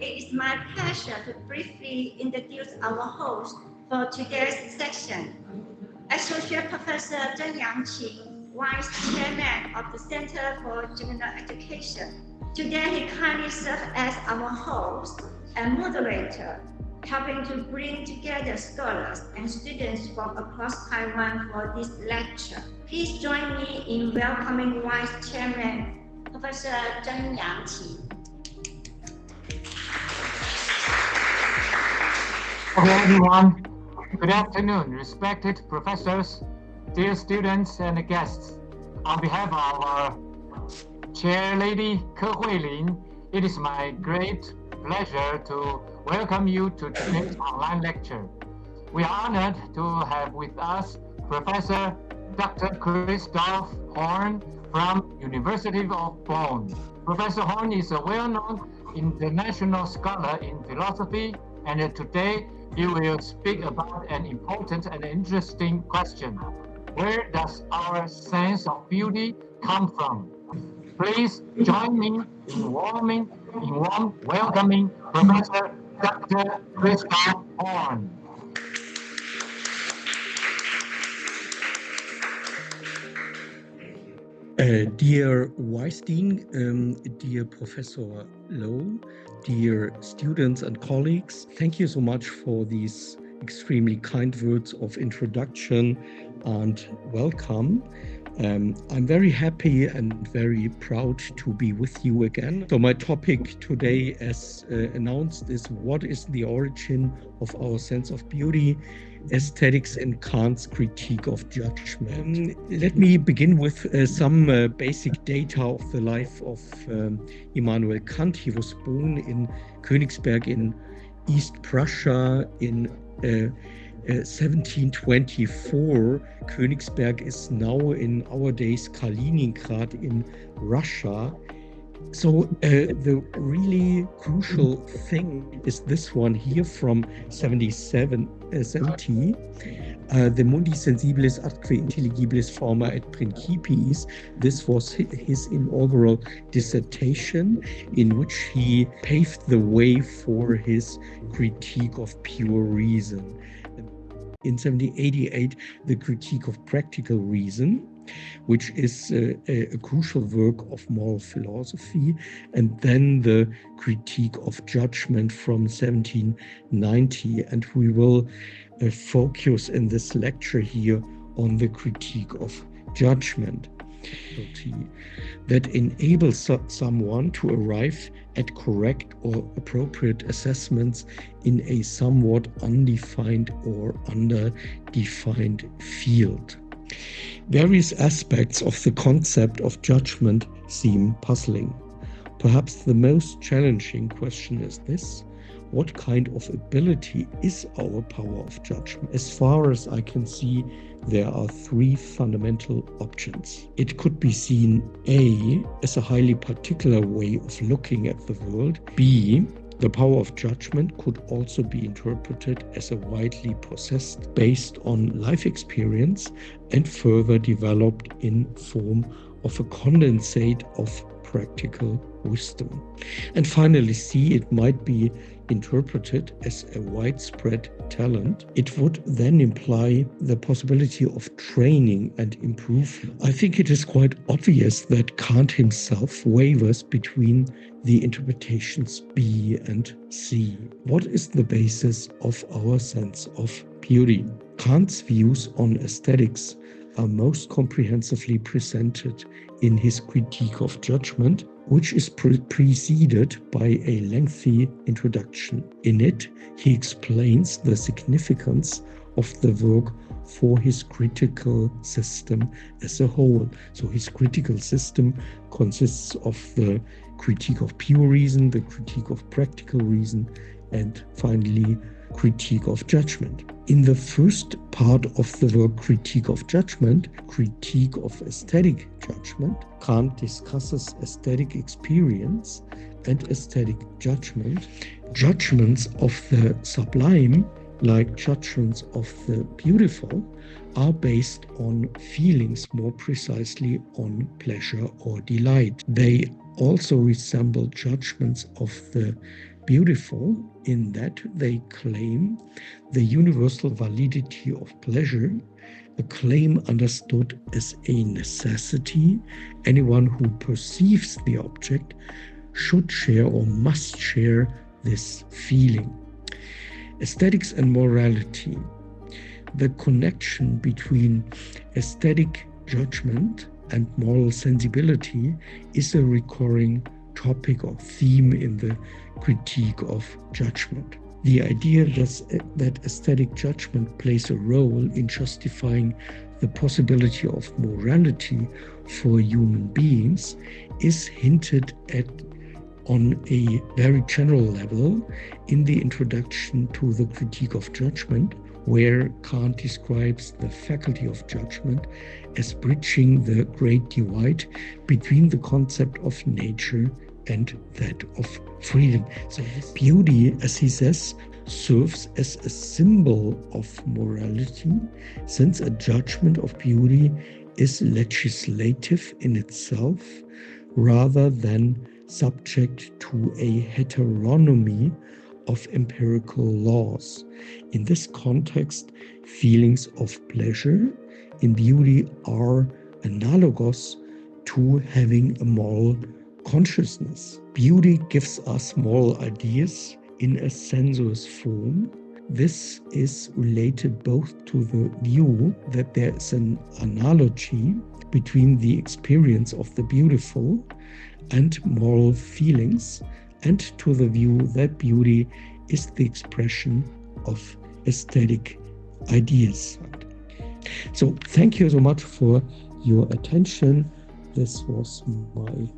It is my pleasure to briefly introduce our host for today's section. Associate Professor Zheng Yangqing, Vice Chairman of the Center for General Education. Today, he kindly serves as our host and moderator, helping to bring together scholars and students from across Taiwan for this lecture. Please join me in welcoming Vice Chairman Professor Zheng Yangqing. Hello everyone. Good afternoon, respected professors, dear students and guests. On behalf of our Chair Lady Ke Huilin, it is my great pleasure to welcome you to today's online lecture. We are honored to have with us Professor Dr. Christoph Horn from University of Bonn. Professor Horn is a well-known international scholar in philosophy, and today he will speak about an important and interesting question. Where does our sense of beauty come from? Please join me in warm welcoming Professor Dr. Christoph Horn. Dear Vice Dean, dear Professor Lowe, dear students and colleagues, thank you so much for these extremely kind words of introduction and welcome. I'm very happy and very proud to be with you again. So my topic today, as announced, is what is the origin of our sense of beauty, aesthetics and Kant's critique of judgment. Let me begin with some basic data of the life of Immanuel Kant. He was born in Königsberg in East Prussia in 1724. Königsberg is now in our days Kaliningrad in Russia. So the really crucial thing is this one here from 70. The Mundi sensibilis atque intelligibilis forma et principiis. This was his inaugural dissertation in which he paved the way for his critique of pure reason. In 1788, the critique of practical reason, which is a crucial work of moral philosophy, and then the critique of judgment from 1790. And we will focus in this lecture here on the critique of judgment that enables someone to arrive at correct or appropriate assessments in a somewhat undefined or underdefined field. Various aspects of the concept of judgment seem puzzling. Perhaps the most challenging question is this: what kind of ability is our power of judgment? As far as I can see, there are three fundamental options. It could be seen A, as a highly particular way of looking at the world. B, the power of judgment could also be interpreted as a widely possessed based on life experience and further developed in form of a condensate of practical wisdom. And finally, C, it might be interpreted as a widespread talent. It would then imply the possibility of training and improvement. I think it is quite obvious that Kant himself wavers between the interpretations B and C. What is the basis of our sense of beauty? Kant's views on aesthetics are most comprehensively presented in his critique of judgment, which is preceded by a lengthy introduction. In it, he explains the significance of the work for his critical system as a whole. So his critical system consists of the critique of pure reason, the critique of practical reason, and finally critique of judgment. In the first part of the work Critique of Judgment, Critique of Aesthetic Judgment, Kant discusses aesthetic experience and aesthetic judgment. Judgments of the sublime, like judgments of the beautiful, are based on feelings, more precisely on pleasure or delight. They also resemble judgments of the beautiful in that they claim the universal validity of pleasure, a claim understood as a necessity. Anyone who perceives the object should share or must share this feeling. Aesthetics and morality. The connection between aesthetic judgment and moral sensibility is a recurring topic or theme in the critique of judgment. The idea that aesthetic judgment plays a role in justifying the possibility of morality for human beings is hinted at on a very general level in the introduction to the critique of judgment, where Kant describes the faculty of judgment as bridging the great divide between the concept of nature and that of freedom. So beauty, as he says, serves as a symbol of morality, since a judgment of beauty is legislative in itself rather than subject to a heteronomy of empirical laws. In this context, feelings of pleasure in beauty are analogous to having a moral consciousness. Beauty gives us moral ideas in a sensuous form. This is related both to the view that there is an analogy between the experience of the beautiful and moral feelings, and to the view that beauty is the expression of aesthetic ideas. So thank you so much for your attention. This was my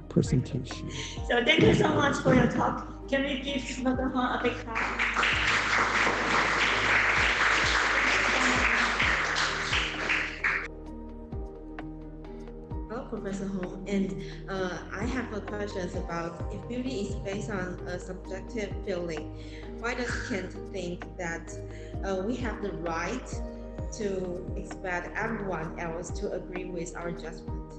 presentation. So thank you so much for your talk. Can we give Dr. Huang a big clap? Professor Hong, and I have a question about if beauty is based on a subjective feeling, why does Kant think that we have the right to expect everyone else to agree with our judgment?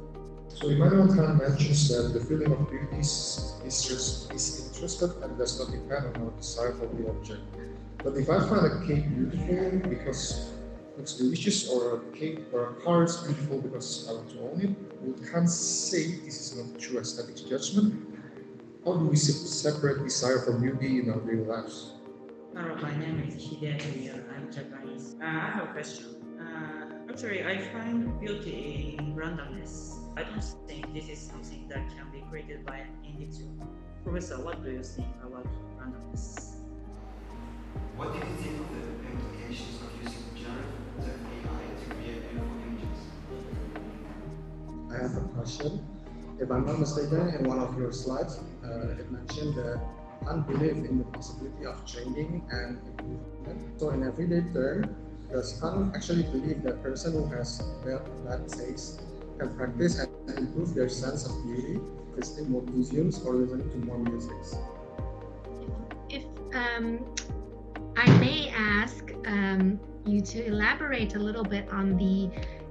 So Immanuel Kant mentions that the feeling of beauty is interested and does not depend on our desire for the object. But if I find a cake beautiful because looks delicious, or a cake or a car is beautiful because I want to own it, we can't say this is not true aesthetic judgment. How do we separate desire from beauty in our daily lives? Hello, my name is Hideki. I'm Japanese. I have a question. Actually, I find beauty in randomness. I don't think this is something that can be created by an individual. Professor, what do you think about randomness? What do you think of the implications of using generative AI to create beautiful images? I have a question. If I'm not mistaken, in one of your slides, it mentioned the unbelief in the possibility of training and improvement. So in everyday term, does Kant actually believe that person who has bad taste can practice and improve their sense of beauty, visiting more museums or listening to more music? If I may ask you to elaborate a little bit on the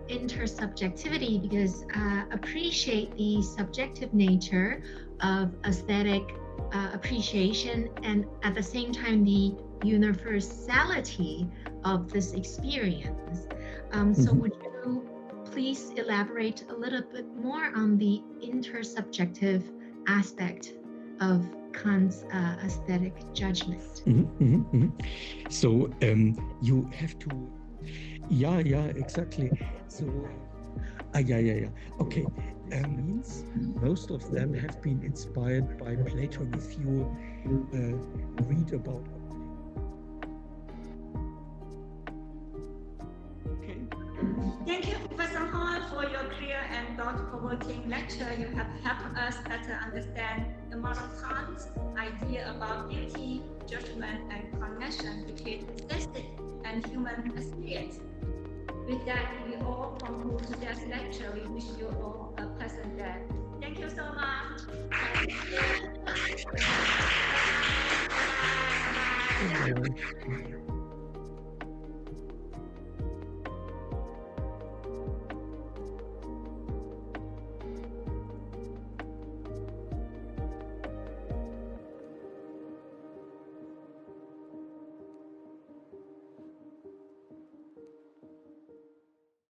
intersubjectivity, because appreciate the subjective nature of aesthetic appreciation and at the same time the universality of this experience. So would you please elaborate a little bit more on the intersubjective aspect of Kant's aesthetic judgment? So you have to, exactly. So, okay. Means most of them have been inspired by Plato. If you read about. Okay. Thank you, Professor Hall, for your clear and thought-provoking lecture. You have helped us better understand the modern Kant's idea about beauty, judgment, and connection between aesthetic and human experience. With that, we all conclude today's lecture. We wish you all a pleasant day. Thank you so much. Okay.